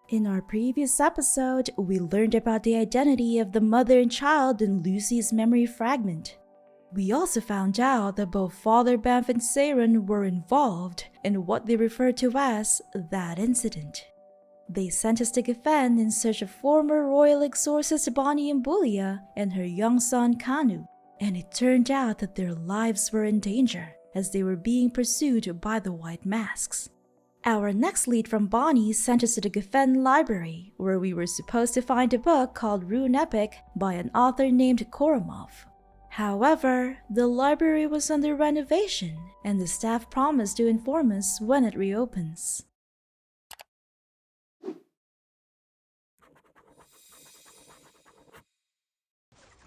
In our previous episode, we learned about the identity of the mother and child in Lucy's memory fragment. We also found out that both Father Bamph and Saren were involved in what they refer to as that incident. They sent us to Geffen in search of former royal exorcist Bonnie Imbulia and her young son Kanu, and it turned out that their lives were in danger as they were being pursued by the White Masks. Our next lead from Bonnie sent us to the Geffen Library, where we were supposed to find a book called Rune-Epic by an author named Koromov. However, the library was under renovation, and the staff promised to inform us when it reopens.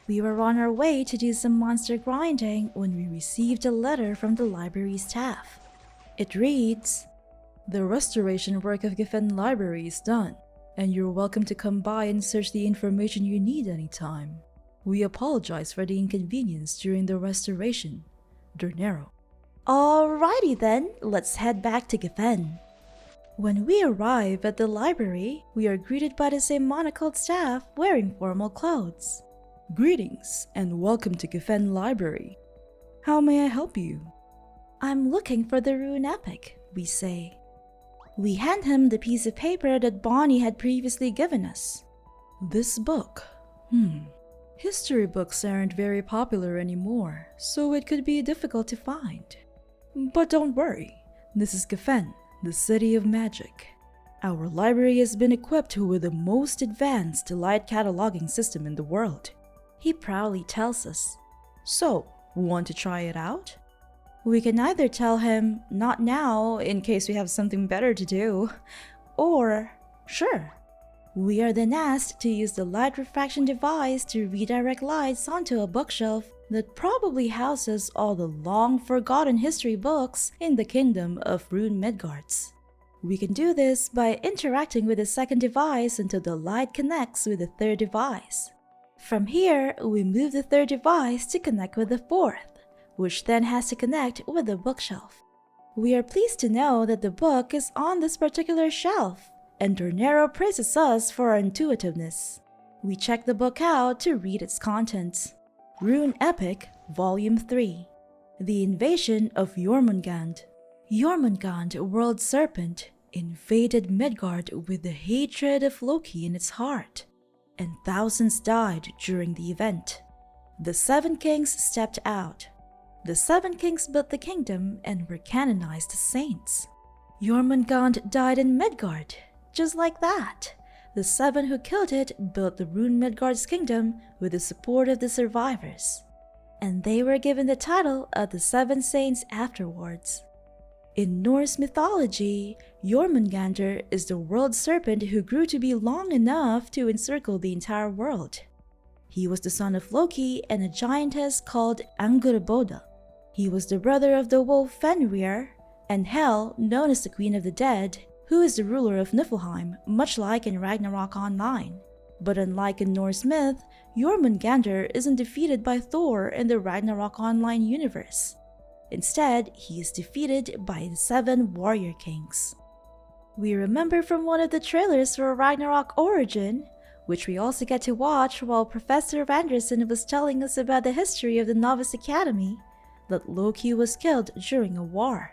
We were on our way to do some monster grinding when we received a letter from the library staff. It reads, "The restoration work of Geffen Library is done, and you're welcome to come by and search the information you need anytime. We apologize for the inconvenience during the restoration. Dernero." Alrighty then, let's head back to Geffen. When we arrive at the library, we are greeted by the same monocled staff wearing formal clothes. "Greetings and welcome to Geffen Library. How may I help you?" "I'm looking for the Rune-Epic," we say. We hand him the piece of paper that Bonnie had previously given us. "This book? History books aren't very popular anymore, so it could be difficult to find. But don't worry, this is Geffen, the city of magic. Our library has been equipped with the most advanced light cataloging system in the world," he proudly tells us. "So, want to try it out?" We can either tell him, "Not now, in case we have something better to do," or, "Sure." We are then asked to use the light refraction device to redirect lights onto a bookshelf that probably houses all the long-forgotten history books in the kingdom of Rune-Midgarts. We can do this by interacting with the second device until the light connects with the third device. From here, we move the third device to connect with the fourth, which then has to connect with the bookshelf. We are pleased to know that the book is on this particular shelf, and Dernero praises us for our intuitiveness. We check the book out to read its contents. Rune-Epic, Volume 3. The Invasion of Jormungand. Jormungand, World Serpent, invaded Midgard with the hatred of Loki in its heart, and thousands died during the event. The Seven Kings stepped out. The Seven Kings built the kingdom and were canonized as saints. Jormungand died in Midgard, just like that. The seven who killed it built the Rune-Midgarts kingdom with the support of the survivors, and they were given the title of the Seven Saints afterwards. In Norse mythology, Jormungandr is the world serpent who grew to be long enough to encircle the entire world. He was the son of Loki and a giantess called Angrboda. He was the brother of the wolf Fenrir, and Hel, known as the Queen of the Dead, who is the ruler of Niflheim, much like in Ragnarok Online. But unlike in Norse myth, Jormungandr isn't defeated by Thor in the Ragnarok Online universe. Instead, he is defeated by the 7 warrior kings. We remember from one of the trailers for Ragnarok Origin, which we also get to watch while Professor Anderson was telling us about the history of the Novice Academy, that Loki was killed during a war.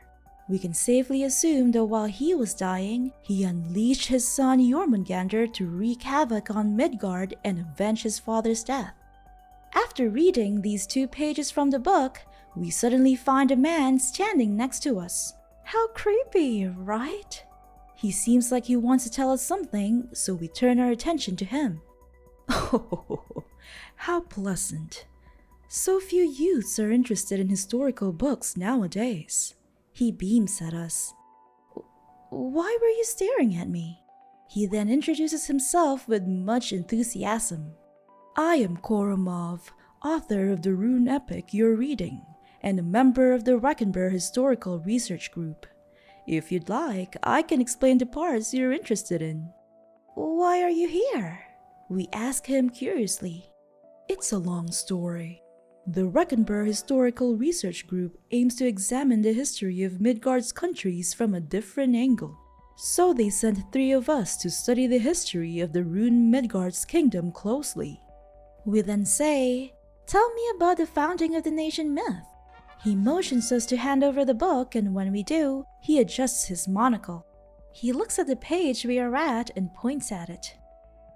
We can safely assume that while he was dying, he unleashed his son Jormungandr to wreak havoc on Midgard and avenge his father's death. After reading these 2 pages from the book, we suddenly find a man standing next to us. How creepy, right? He seems like he wants to tell us something, so we turn our attention to him. Oh, how pleasant. So few youths are interested in historical books nowadays. He beams at us. Why were you staring at me? He then introduces himself with much enthusiasm. I am Koromov, author of the Rune-Epic you're reading, and a member of the Rekenber Historical Research Group. If you'd like, I can explain the parts you're interested in. Why are you here? We ask him curiously. It's a long story. The Rekenber Historical Research Group aims to examine the history of Midgard's countries from a different angle. So they sent 3 of us to study the history of the Rune-Midgarts kingdom closely. We then say, "Tell me about the founding of the nation myth." He motions us to hand over the book, and when we do, he adjusts his monocle. He looks at the page we are at and points at it.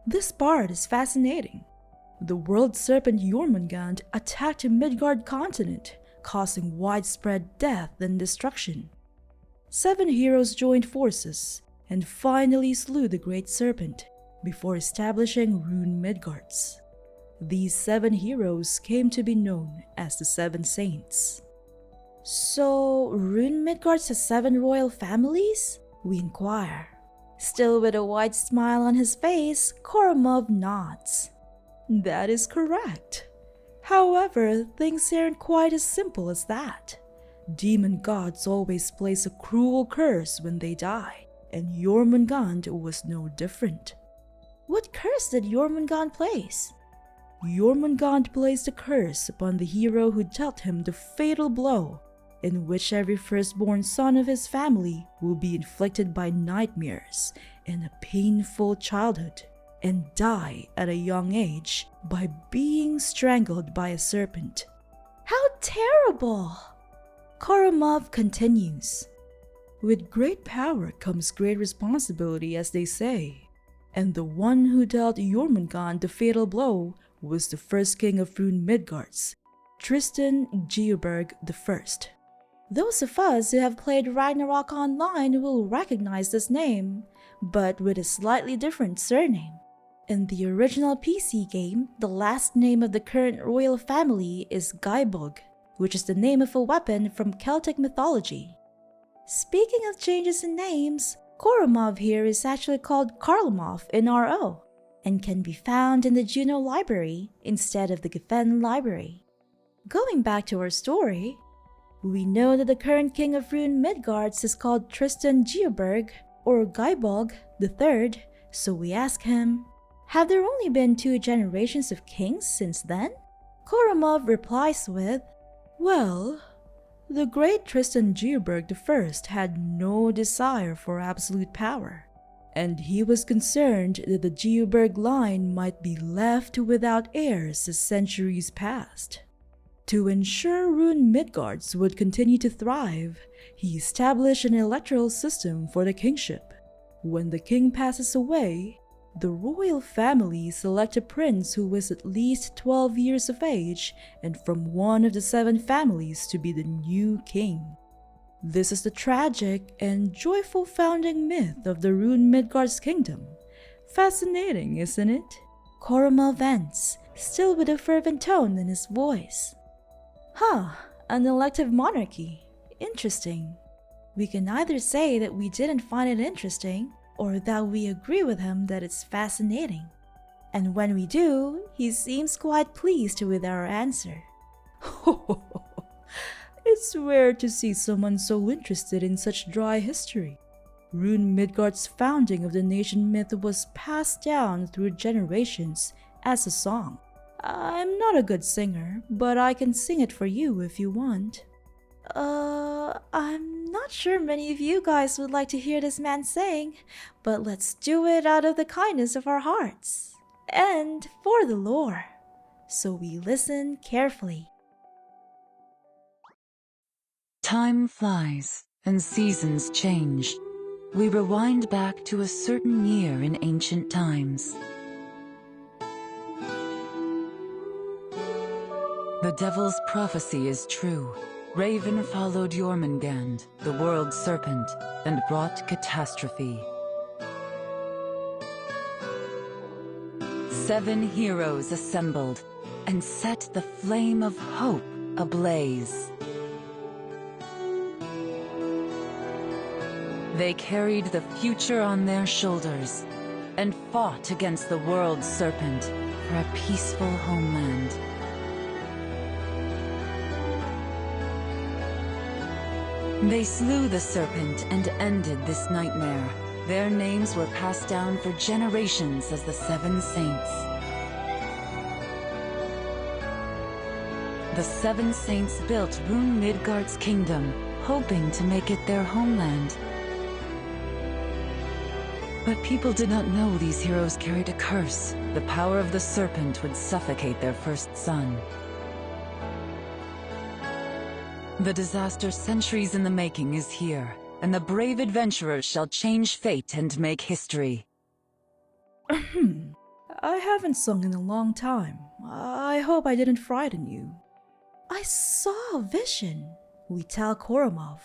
This part is fascinating. The world serpent Jormungand attacked the Midgard continent, causing widespread death and destruction. 7 heroes joined forces and finally slew the great serpent before establishing Rune-Midgarts. These 7 heroes came to be known as the 7 Saints. So, Rune-Midgarts has 7 royal families? We inquire. Still with a wide smile on his face, Koromov nods. That is correct. However, things aren't quite as simple as that. Demon gods always place a cruel curse when they die, and Jormungand was no different. What curse did Jormungand place? Jormungand placed a curse upon the hero who dealt him the fatal blow, in which every firstborn son of his family will be inflicted by nightmares and a painful childhood, and die at a young age by being strangled by a serpent. How terrible! Koromov continues. With great power comes great responsibility, as they say, and the one who dealt Jormungand the fatal blow was the first king of Rune-Midgarts, Tristan Geoberg I. Those of us who have played Ragnarok Online will recognize this name, but with a slightly different surname. In the original PC game, the last name of the current royal family is Geoberg, which is the name of a weapon from Celtic mythology. Speaking of changes in names, Koromov here is actually called Koromov in RO, and can be found in the Juno Library instead of the Geffen Library. Going back to our story, we know that the current king of Rune-Midgarts is called Tristan Geoberg, or Geoberg III, so we ask him, have there only been 2 generations of kings since then? Koromov replies with, well, the great Tristan Geoberg I had no desire for absolute power, and he was concerned that the Geoberg line might be left without heirs as centuries passed. To ensure Rune-Midgarts would continue to thrive, he established an electoral system for the kingship. When the king passes away, the royal family select a prince who is at least 12 years of age and from one of the 7 families to be the new king. This is the tragic and joyful founding myth of the Rune-Midgarts kingdom. Fascinating, isn't it? Koromov vents, still with a fervent tone in his voice. An elective monarchy. Interesting. We can either say that we didn't find it interesting, or that we agree with him that it's fascinating. And when we do, he seems quite pleased with our answer. It's rare to see someone so interested in such dry history. Rune-Midgarts' founding of the nation myth was passed down through generations as a song. I'm not a good singer, but I can sing it for you if you want. I'm not sure many of you guys would like to hear this man sing, but let's do it out of the kindness of our hearts, and for the lore. So we listen carefully. Time flies, and seasons change. We rewind back to a certain year in ancient times. The devil's prophecy is true. Raven followed Jormungand, the world serpent, and brought catastrophe. 7 heroes assembled and set the flame of hope ablaze. They carried the future on their shoulders and fought against the world serpent for a peaceful homeland. They slew the serpent and ended this nightmare. Their names were passed down for generations as the 7 Saints. The 7 Saints built Rune-Midgarts' kingdom, hoping to make it their homeland. But people did not know these heroes carried a curse. The power of the serpent would suffocate their first son. The disaster centuries in the making is here, and the brave adventurers shall change fate and make history. I haven't sung in a long time. I hope I didn't frighten you. I saw a vision, we tell Koromov.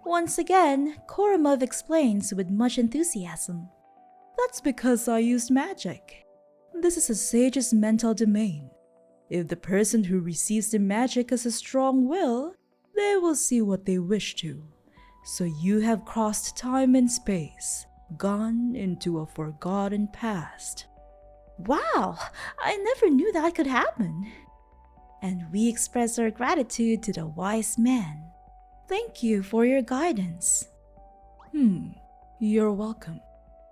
Once again, Koromov explains with much enthusiasm. That's because I used magic. This is a sage's mental domain. If the person who receives the magic has a strong will, they will see what they wish to. So you have crossed time and space, gone into a forgotten past. Wow, I never knew that could happen. And we express our gratitude to the wise man. Thank you for your guidance. You're welcome.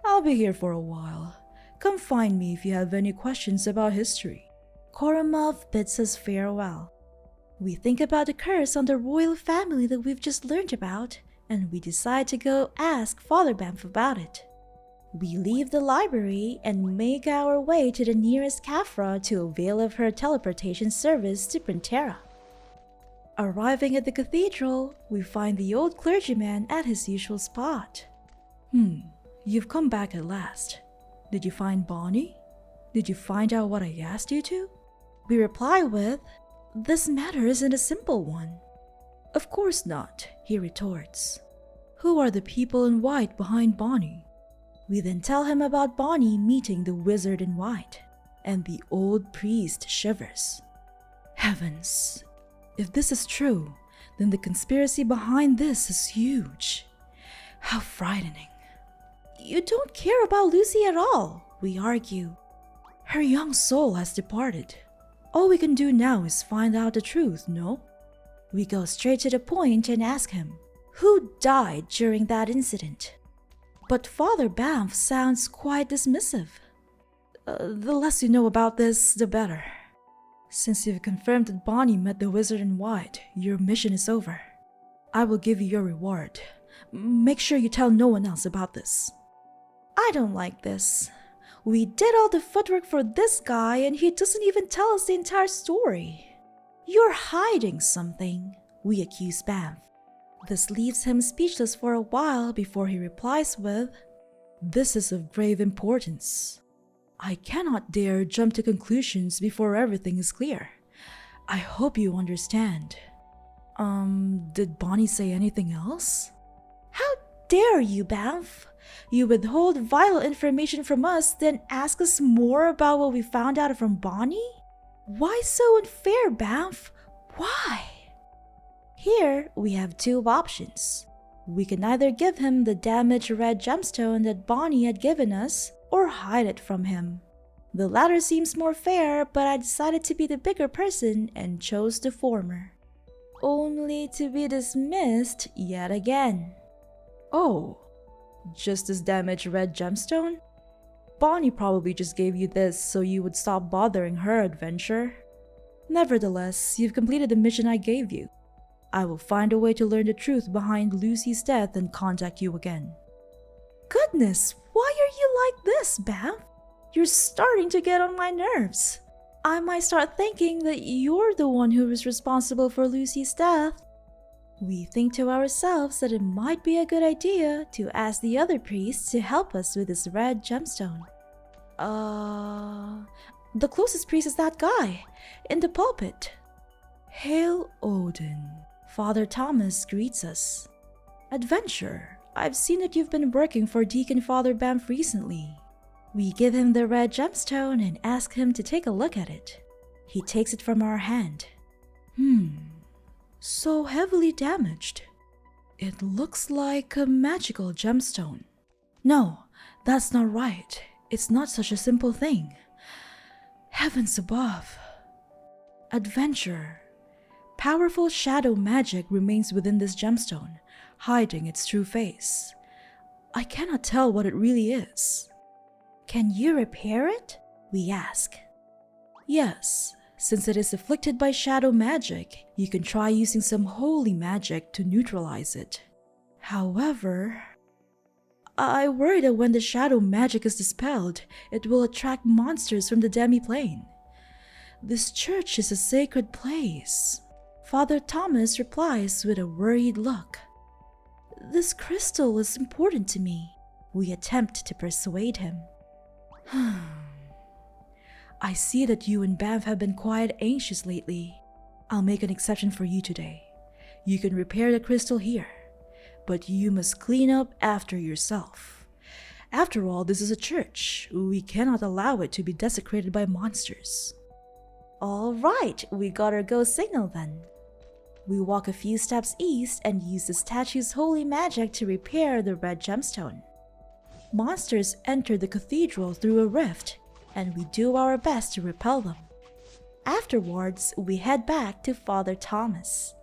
I'll be here for a while. Come find me if you have any questions about history. Koromov bids us farewell. We think about the curse on the royal family that we've just learned about, and we decide to go ask Father Bamph about it. We leave the library and make our way to the nearest Kafra to avail of her teleportation service to Printera. Arriving at the cathedral, we find the old clergyman at his usual spot. You've come back at last. Did you find Bonnie? Did you find out what I asked you to? We reply with, "This matter isn't a simple one." "Of course not," he retorts. "Who are the people in white behind Bonnie?" We then tell him about Bonnie meeting the wizard in white, and the old priest shivers. Heavens, if this is true, then the conspiracy behind this is huge. How frightening. "You don't care about Lucy at all," we argue. "Her young soul has departed. All we can do now is find out the truth, no?" We go straight to the point and ask him, who died during that incident? But Father Bamph sounds quite dismissive. The less you know about this, the better. Since you've confirmed that Bonnie met the wizard in white, your mission is over. I will give you your reward. Make sure you tell no one else about this. I don't like this. We did all the footwork for this guy and he doesn't even tell us the entire story. You're hiding something, we accuse Banff. This leaves him speechless for a while before he replies with, "This is of grave importance. I cannot dare jump to conclusions before everything is clear. I hope you understand." Did Bonnie say anything else? How dare you, Banff? You withhold vital information from us, then ask us more about what we found out from Bonnie? Why so unfair, Banff? Why? Here, we have two options. We can either give him the damaged red gemstone that Bonnie had given us, or hide it from him. The latter seems more fair, but I decided to be the bigger person and chose the former. Only to be dismissed yet again. Oh, just this damaged red gemstone? Bonnie probably just gave you this so you would stop bothering her adventure. Nevertheless, you've completed the mission I gave you. I will find a way to learn the truth behind Lucy's death and contact you again. Goodness, why are you like this, Banff? You're starting to get on my nerves. I might start thinking that you're the one who was responsible for Lucy's death. We think to ourselves that it might be a good idea to ask the other priests to help us with this red gemstone. The closest priest is that guy, in the pulpit. Hail Odin. Father Thomas greets us. Adventure, I've seen that you've been working for Deacon Father Bamph recently. We give him the red gemstone and ask him to take a look at it. He takes it from our hand. So heavily damaged. It looks like a magical gemstone. No, that's not right. It's not such a simple thing. Heavens above. Adventure. Powerful shadow magic remains within this gemstone, hiding its true face. I cannot tell what it really is. Can you repair it? We ask. Yes, since it is afflicted by shadow magic, you can try using some holy magic to neutralize it. However, I worry that when the shadow magic is dispelled, it will attract monsters from the demi-plane. This church is a sacred place. Father Thomas replies with a worried look. This crystal is important to me. We attempt to persuade him. I see that you and Banff have been quite anxious lately. I'll make an exception for you today. You can repair the crystal here, but you must clean up after yourself. After all, this is a church. We cannot allow it to be desecrated by monsters. All right, we got our go signal then. We walk a few steps east and use the statue's holy magic to repair the red gemstone. Monsters enter the cathedral through a rift, and we do our best to repel them. Afterwards, we head back to Father Thomas.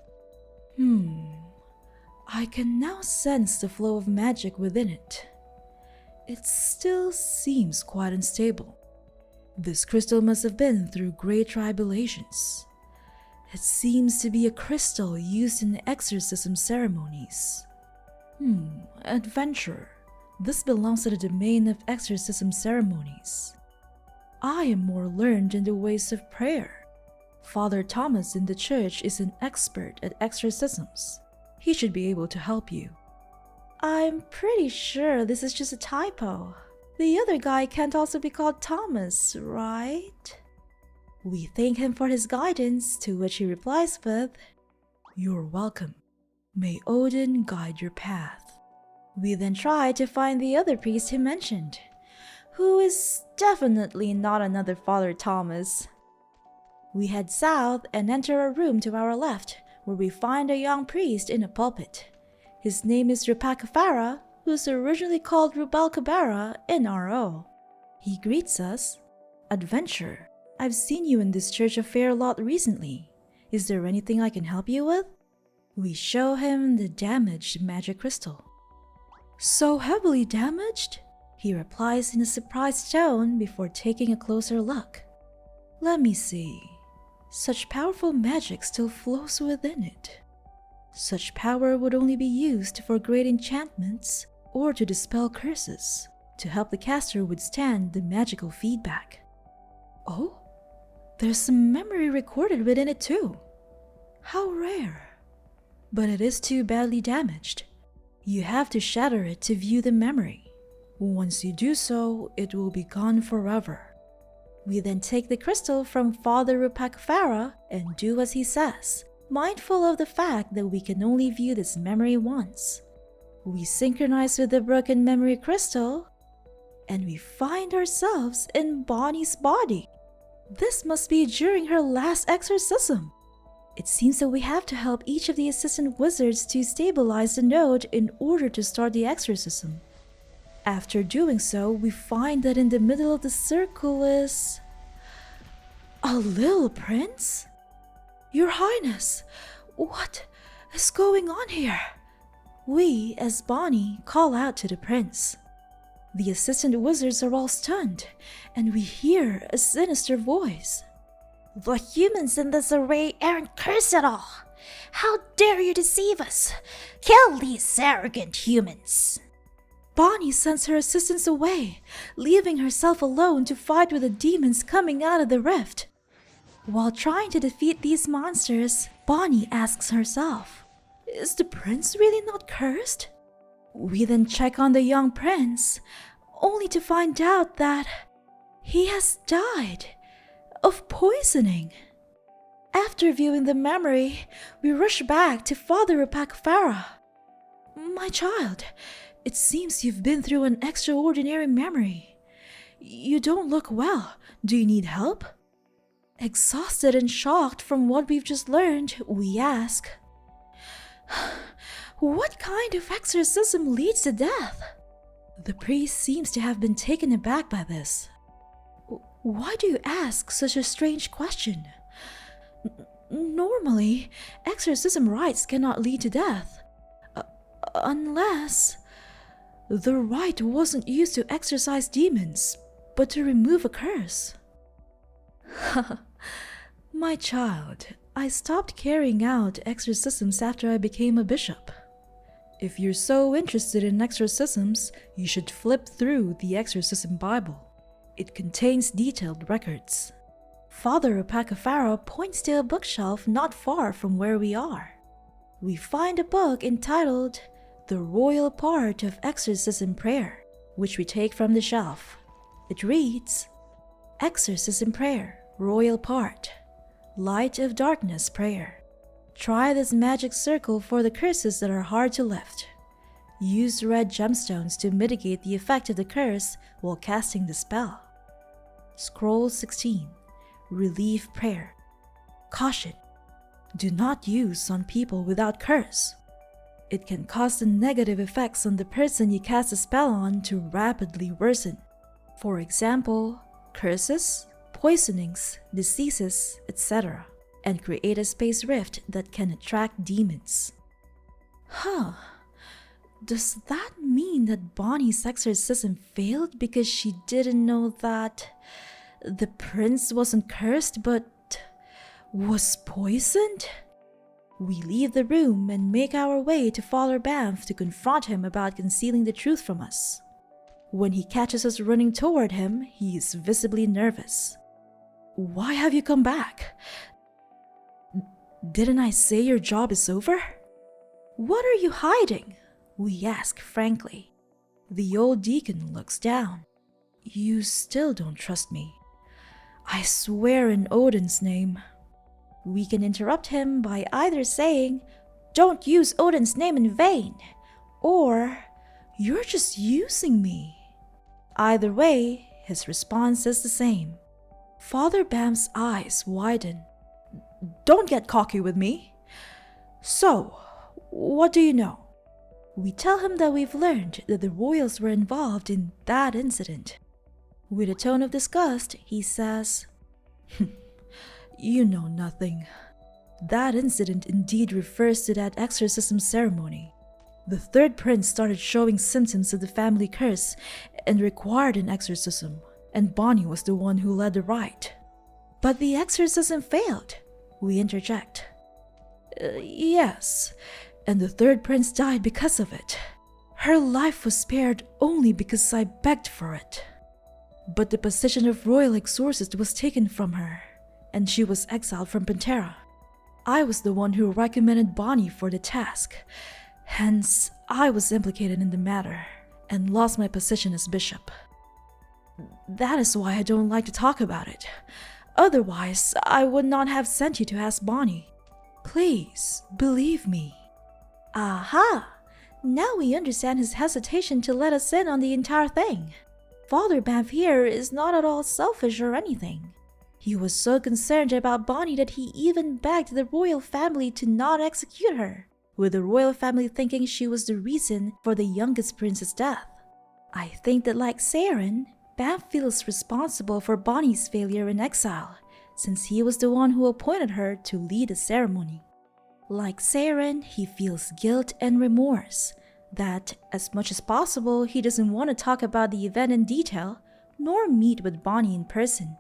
I can now sense the flow of magic within it. It still seems quite unstable. This crystal must have been through great tribulations. It seems to be a crystal used in exorcism ceremonies. Adventurer. This belongs to the domain of exorcism ceremonies. I am more learned in the ways of prayer. Father Thomas in the church is an expert at exorcisms. He should be able to help you. I'm pretty sure this is just a typo. The other guy can't also be called Thomas, right? We thank him for his guidance, to which he replies with, "You're welcome. May Odin guide your path." We then try to find the other priest he mentioned, who is definitely not another Father Thomas. We head south and enter a room to our left, where we find a young priest in a pulpit. His name is Rupakafara, who's originally called Rubalcabara in RO. He greets us. "Adventurer, I've seen you in this church a fair lot recently. Is there anything I can help you with?" We show him the damaged magic crystal. "So heavily damaged?" He replies in a surprised tone before taking a closer look. "Let me see. Such powerful magic still flows within it. Such power would only be used for great enchantments or to dispel curses, to help the caster withstand the magical feedback." "Oh? There's some memory recorded within it too. How rare. But it is too badly damaged. You have to shatter it to view the memory. Once you do so, it will be gone forever." We then take the crystal from Father Rupakafara and do as he says, mindful of the fact that we can only view this memory once. We synchronize with the broken memory crystal, and we find ourselves in Bonnie's body. This must be during her last exorcism. It seems that we have to help each of the assistant wizards to stabilize the node in order to start the exorcism. After doing so, we find that in the middle of the circle is a little prince? "Your Highness, what is going on here?" We, as Bonnie, call out to the prince. The assistant wizards are all stunned, and we hear a sinister voice. "The humans in this array aren't cursed at all. How dare you deceive us? Kill these arrogant humans!" Bonnie sends her assistants away, leaving herself alone to fight with the demons coming out of the rift. While trying to defeat these monsters, Bonnie asks herself, "Is the prince really not cursed?" We then check on the young prince, only to find out that he has died of poisoning. After viewing the memory, we rush back to Father Rupakafara. "My child, it seems you've been through an extraordinary memory. You don't look well. Do you need help?" Exhausted and shocked from what we've just learned, we ask, "What kind of exorcism leads to death?" The priest seems to have been taken aback by this. "Why do you ask such a strange question? Normally, exorcism rites cannot lead to death. Unless the rite wasn't used to exorcise demons, but to remove a curse." "My child, I stopped carrying out exorcisms after I became a bishop. If you're so interested in exorcisms, you should flip through the Exorcism Bible. It contains detailed records. Father Opakafaro points to a bookshelf not far from where we are. We find a book entitled The Royal Part of Exorcism Prayer, which we take from the shelf. It reads, Exorcism Prayer, Royal Part, Light of Darkness Prayer. Try this magic circle for the curses that are hard to lift. Use red gemstones to mitigate the effect of the curse while casting the spell. Scroll 16, Relief Prayer. Caution: do not use on people without curse. It can cause the negative effects on the person you cast a spell on to rapidly worsen. For example, curses, poisonings, diseases, etc., and create a space rift that can attract demons. Does that mean that Bonnie's exorcism failed because she didn't know that the prince wasn't cursed but was poisoned? We leave the room and make our way to Father Bamph to confront him about concealing the truth from us. When he catches us running toward him, he is visibly nervous. Why have you come back? Didn't I say your job is over? What are you hiding? We ask frankly. The old deacon looks down. You still don't trust me. I swear in Odin's name. We can interrupt him by either saying, "Don't use Odin's name in vain," or "You're just using me." Either way, his response is the same. Father Bamph's eyes widen. Don't get cocky with me. So, what do you know? We tell him that we've learned that the royals were involved in that incident. With a tone of disgust, he says, You know nothing. That incident indeed refers to that exorcism ceremony. The third prince started showing symptoms of the family curse and required an exorcism, and Bonnie was the one who led the rite. But the exorcism failed, we interject. Yes, and the third prince died because of it. Her life was spared only because I begged for it. But the position of royal exorcist was taken from her, and she was exiled from Pantera. I was the one who recommended Bonnie for the task, hence I was implicated in the matter and lost my position as bishop. That is why I don't like to talk about it. Otherwise, I would not have sent you to ask Bonnie. Please, believe me. Aha! Now we understand his hesitation to let us in on the entire thing. Father Bamph here is not at all selfish or anything. He was so concerned about Bonnie that he even begged the royal family to not execute her, with the royal family thinking she was the reason for the youngest prince's death. I think that, like Saren, Bamph feels responsible for Bonnie's failure in exile, since he was the one who appointed her to lead the ceremony. Like Saren, he feels guilt and remorse, that, as much as possible, he doesn't want to talk about the event in detail, nor meet with Bonnie in person.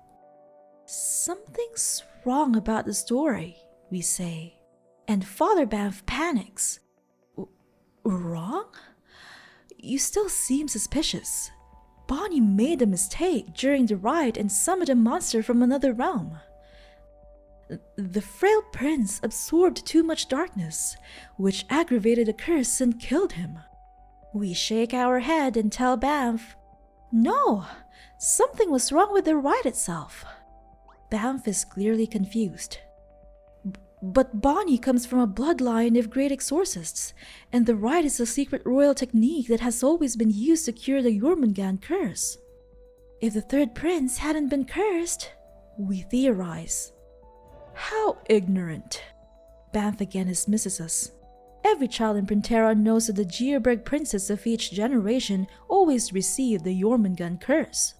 Something's wrong about the story, we say, and Father Bamph panics. Wrong? You still seem suspicious. Bonnie made a mistake during the rite and summoned a monster from another realm. The frail prince absorbed too much darkness, which aggravated the curse and killed him. We shake our head and tell Banff, no, something was wrong with the rite itself. Banff is clearly confused. But Bonnie comes from a bloodline of great exorcists, and the rite is a secret royal technique that has always been used to cure the Jormungand curse. If the third prince hadn't been cursed, we theorize. How ignorant. Banff again dismisses us. Every child in Pantera knows that the Geoberg princes of each generation always receive the Jormungand curse.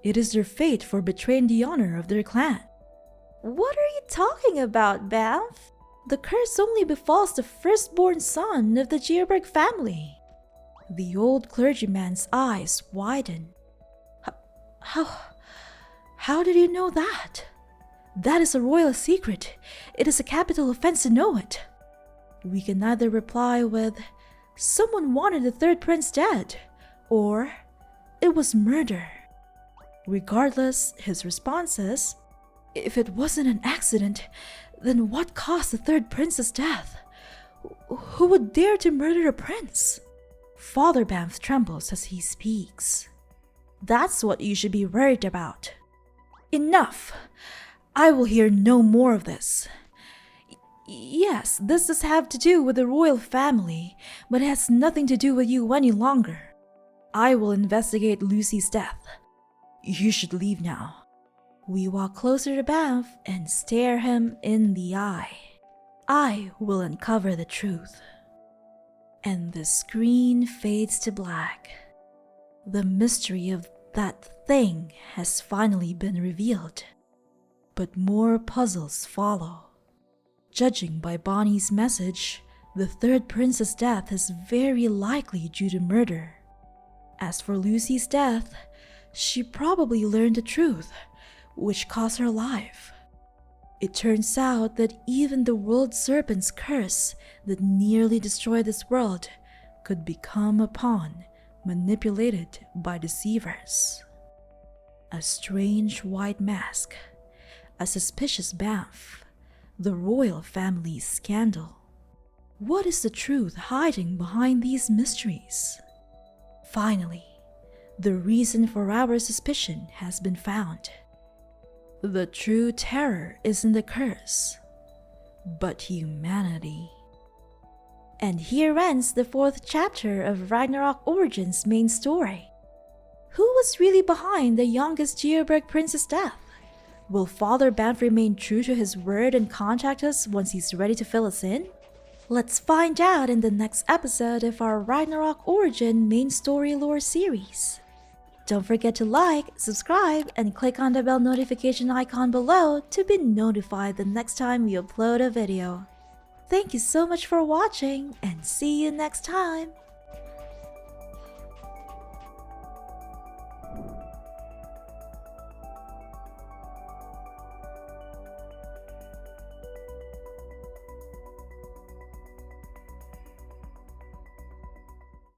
It is their fate for betraying the honor of their clan. What are you talking about, Banff? The curse only befalls the firstborn son of the Geoberg family. The old clergyman's eyes widen. How did you know that? That is a royal secret. It is a capital offense to know it. We can neither reply with, someone wanted the third prince dead, or it was murder. Regardless, his response is, if it wasn't an accident, then what caused the third prince's death? Who would dare to murder a prince? Father Bamph trembles as he speaks. That's what you should be worried about. Enough! I will hear no more of this. Yes, this does have to do with the royal family, but it has nothing to do with you any longer. I will investigate Lucy's death. You should leave now. We walk closer to Banff and stare him in the eye. I will uncover the truth. And the screen fades to black. The mystery of that thing has finally been revealed. But more puzzles follow. Judging by Bonnie's message, the third prince's death is very likely due to murder. As for Lucy's death, she probably learned the truth, which cost her life. It turns out that even the world serpent's curse that nearly destroyed this world could become a pawn manipulated by deceivers. A strange white mask, a suspicious Banff, the royal family's scandal. What is the truth hiding behind these mysteries? Finally, the reason for our suspicion has been found. The true terror isn't the curse, but humanity. And here ends the 4th chapter of Ragnarok Origin's main story. Who was really behind the youngest Geoberg prince's death? Will Father Bamph remain true to his word and contact us once he's ready to fill us in? Let's find out in the next episode of our Ragnarok Origin main story lore series. Don't forget to like, subscribe, and click on the bell notification icon below to be notified the next time we upload a video. Thank you so much for watching, and see you next time!